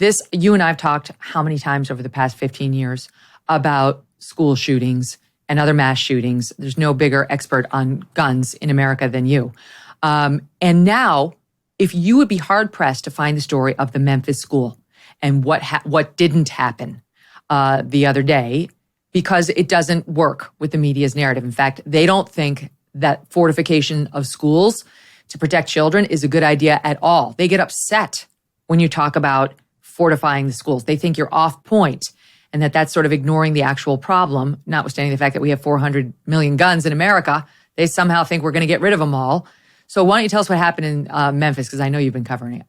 You and I have talked how many times over the past 15 years about school shootings and other mass shootings. There's no bigger expert on guns in America than you. And now, if you would be hard pressed to find the story of the Memphis school and what didn't happen the other day, because it doesn't work with the media's narrative. In fact, they don't think that fortification of schools to protect children is a good idea at all. They get upset when you talk about fortifying the schools. They think you're off point and that's sort of ignoring the actual problem, notwithstanding the fact that we have 400 million guns in America. They somehow think we're going to get rid of them all. So why don't you tell us what happened in Memphis, because I know you've been covering it.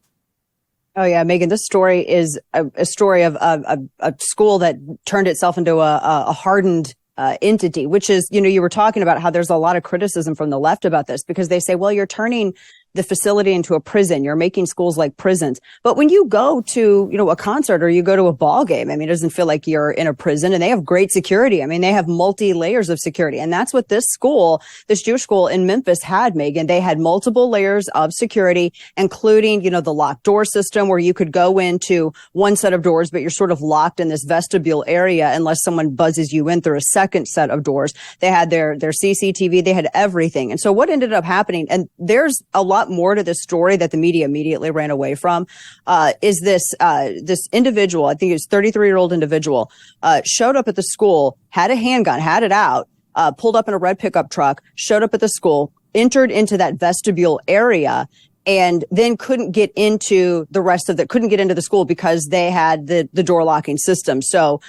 Oh, yeah, Megyn, this story is a story of a school that turned itself into a hardened entity, which is, you were talking about how there's a lot of criticism from the left about this because they say, well, you're turning the facility into a prison. You're making schools like prisons. But when you go to, a concert or you go to a ball game, it doesn't feel like you're in a prison, and they have great security. They have multi-layers of security. And that's what this Jewish school in Memphis had, Megyn. They had multiple layers of security, including, the locked door system where you could go into one set of doors, but you're sort of locked in this vestibule area unless someone buzzes you in through a second set of doors. They had their CCTV. They had everything. And so what ended up happening, and there's a lot more to this story that the media immediately ran away from, is this individual, I think it was 33-year-old individual, showed up at the school, had a handgun, had it out, pulled up in a red pickup truck, showed up at the school, entered into that vestibule area, and then couldn't get into the school because they had the door locking system. So,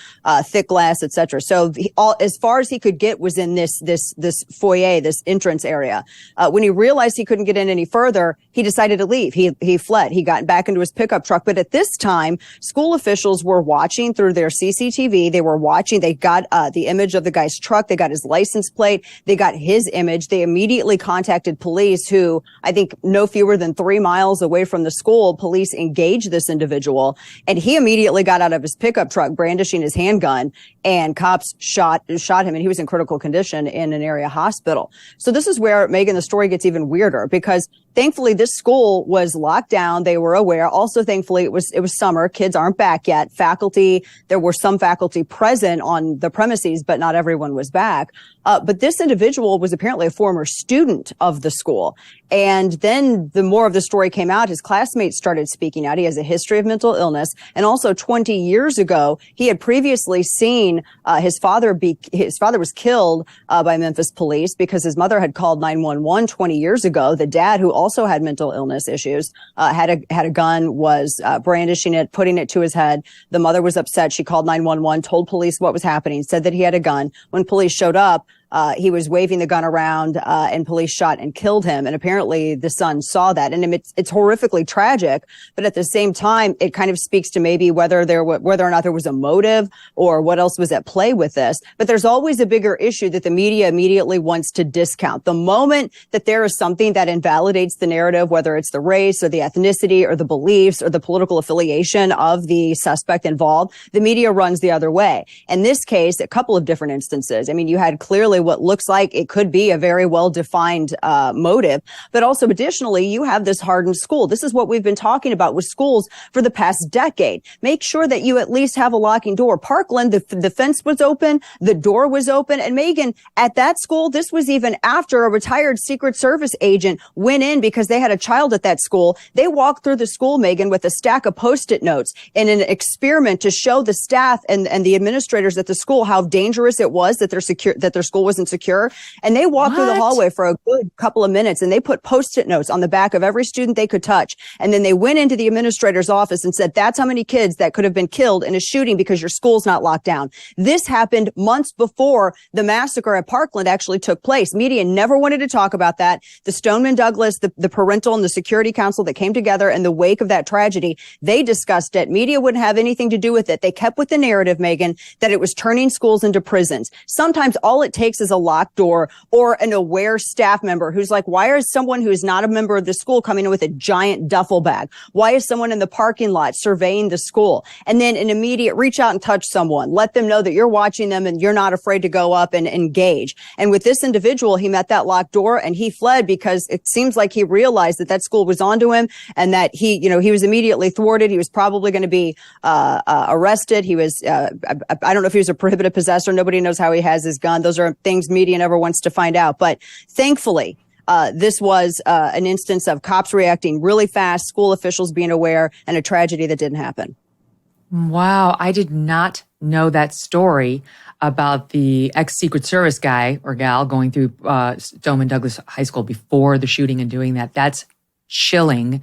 thick glass, et cetera. So as far as he could get was in this foyer, this entrance area. When he realized he couldn't get in any further, he decided to leave. He fled. He got back into his pickup truck. But at this time, school officials were watching through their CCTV. They got, the image of the guy's truck. They got his license plate. They got his image. They immediately contacted police, who I think no fewer than 3 miles away from the school, police engaged this individual, and he immediately got out of his pickup truck brandishing his handgun, and cops shot him, and he was in critical condition in an area hospital. So this is where, Megyn, the story gets even weirder, because thankfully this school was locked down. They were aware. Also, thankfully, it was summer. Kids aren't back yet. There were some faculty present on the premises, but not everyone was back. But this individual was apparently a former student of the school. And then the more of the story came out, his classmates started speaking out. He has a history of mental illness. And also 20 years ago, he had previously seen his father was killed by Memphis police because his mother had called 911 20 years ago. The dad, who also had mental illness issues, had a gun, was brandishing it, putting it to his head. The mother was upset. She called 911, told police what was happening, said that he had a gun. When police showed up, he was waving the gun around, and police shot and killed him. And apparently the son saw that. And it's horrifically tragic. But at the same time, it kind of speaks to maybe whether or not there was a motive or what else was at play with this. But there's always a bigger issue that the media immediately wants to discount. The moment that there is something that invalidates the narrative, whether it's the race or the ethnicity or the beliefs or the political affiliation of the suspect involved, the media runs the other way. In this case, a couple of different instances. You had clearly what looks like it could be a very well-defined motive. But also additionally, you have this hardened school. This is what we've been talking about with schools for the past decade. Make sure that you at least have a locking door. Parkland, the fence was open, the door was open. And Megyn, at that school, this was even after a retired Secret Service agent went in because they had a child at that school. They walked through the school, Megyn, with a stack of Post-it notes in an experiment to show the staff and the administrators at the school how dangerous it was that their school wasn't secure. And they walked through the hallway for a good couple of minutes, and they put Post-it notes on the back of every student they could touch. And then they went into the administrator's office and said, that's how many kids that could have been killed in a shooting because your school's not locked down. This happened months before the massacre at Parkland actually took place. Media never wanted to talk about that. The Stoneman Douglas, the parental and the security council that came together in the wake of that tragedy, they discussed it. Media wouldn't have anything to do with it. They kept with the narrative, Megyn, that it was turning schools into prisons. Sometimes all it takes fixes a locked door, or an aware staff member who's like, why is someone who is not a member of the school coming in with a giant duffel bag? Why is someone in the parking lot surveying the school? And then an immediate reach out and touch someone. Let them know that you're watching them and you're not afraid to go up and engage. And with this individual, he met that locked door and he fled because it seems like he realized that school was onto him and that he was immediately thwarted. He was probably going to be arrested. He was, I don't know if he was a prohibited possessor. Nobody knows how he has his gun. Those are things media never wants to find out. But thankfully, this was an instance of cops reacting really fast, school officials being aware, and a tragedy that didn't happen. Wow. I did not know that story about the ex-Secret Service guy or gal going through Stoneman Douglas High School before the shooting and doing that. That's chilling.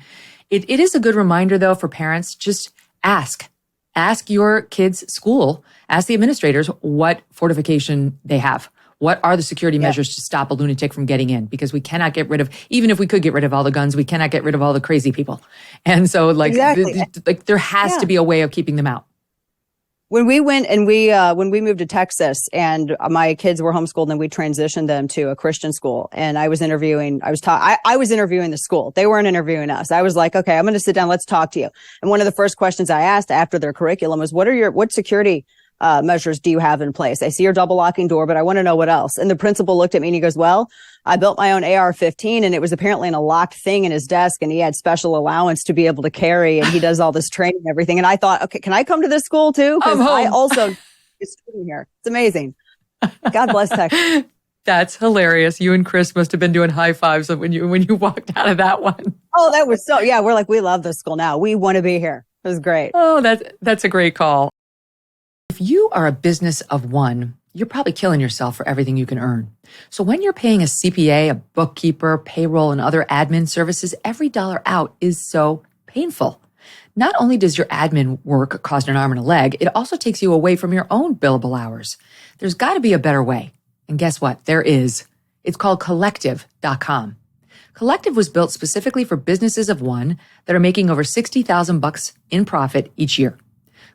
It is a good reminder, though, for parents. Just ask your kids' school, ask the administrators what fortification they have. What are the security measures to stop a lunatic from getting in? Because we cannot get rid of, even if we could get rid of all the guns, we cannot get rid of all the crazy people. And so there has to be a way of keeping them out. When we went and when we moved to Texas and my kids were homeschooled and we transitioned them to a Christian school, and I was interviewing the school. They weren't interviewing us. I was like, okay, I'm going to sit down. Let's talk to you. And one of the first questions I asked after their curriculum was, what security measures do you have in place? I see your double locking door, but I want to know what else. And the principal looked at me and he goes, well, I built my own AR-15 and it was apparently in a locked thing in his desk and he had special allowance to be able to carry and he does all this training and everything. And I thought, okay, can I come to this school too? Because I also is student here. It's amazing. God bless Texas. That's hilarious. You and Chris must have been doing high fives when you walked out of that one. Oh, that was we're like, we love this school now. We want to be here. It was great. Oh, that's a great call. If you are a business of one, you're probably killing yourself for everything you can earn. So when you're paying a CPA, a bookkeeper, payroll, and other admin services, every dollar out is so painful. Not only does your admin work cost an arm and a leg, it also takes you away from your own billable hours. There's got to be a better way. And guess what? There is. It's called Collective.com. Collective was built specifically for businesses of one that are making over $60,000 in profit each year.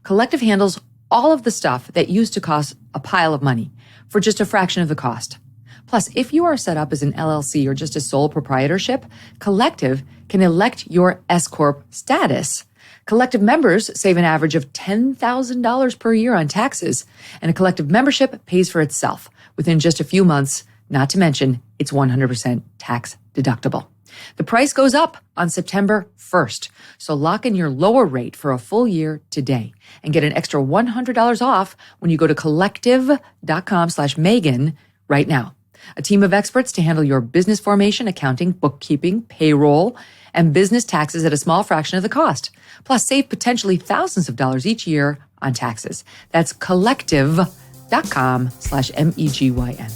Collective handles all of the stuff that used to cost a pile of money for just a fraction of the cost. Plus, if you are set up as an LLC or just a sole proprietorship, Collective can elect your S-Corp status. Collective members save an average of $10,000 per year on taxes, and a Collective membership pays for itself within just a few months, not to mention it's 100% tax deductible. The price goes up on September 1st, so lock in your lower rate for a full year today and get an extra $100 off when you go to collective.com/Megyn right now. A team of experts to handle your business formation, accounting, bookkeeping, payroll, and business taxes at a small fraction of the cost. Plus, save potentially thousands of dollars each year on taxes. That's collective.com/MEGYN.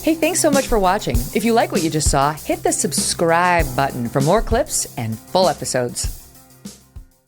Hey, thanks so much for watching. If you like what you just saw, hit the subscribe button for more clips and full episodes.